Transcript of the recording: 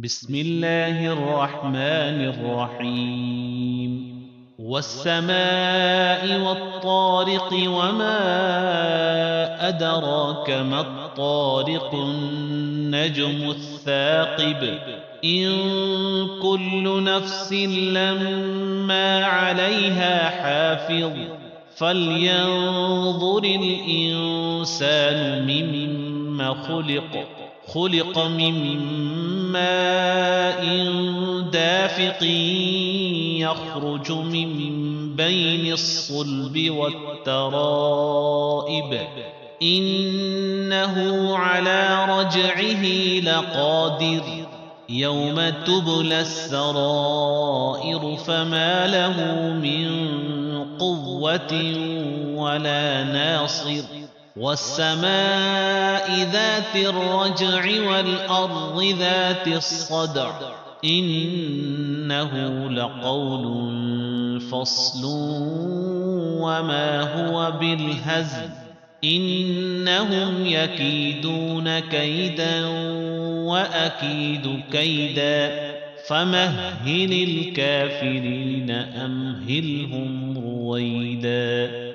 بسم الله الرحمن الرحيم والسماء والطارق وما أدراك ما الطارق النجم الثاقب إن كل نفس لما عليها حافظ فلينظر الإنسان مما خلق من ماء دافق يخرج من بين الصلب والترائب إنه على رجعه لقادر يوم تبلى السرائر فما له من قوة ولا ناصر والسماء ذات الرجع والأرض ذات الصدع إنه لقول فصل وما هو بالهزل إنهم يكيدون كيدا وأكيد كيدا فمهل الكافرين أمهلهم رويدا.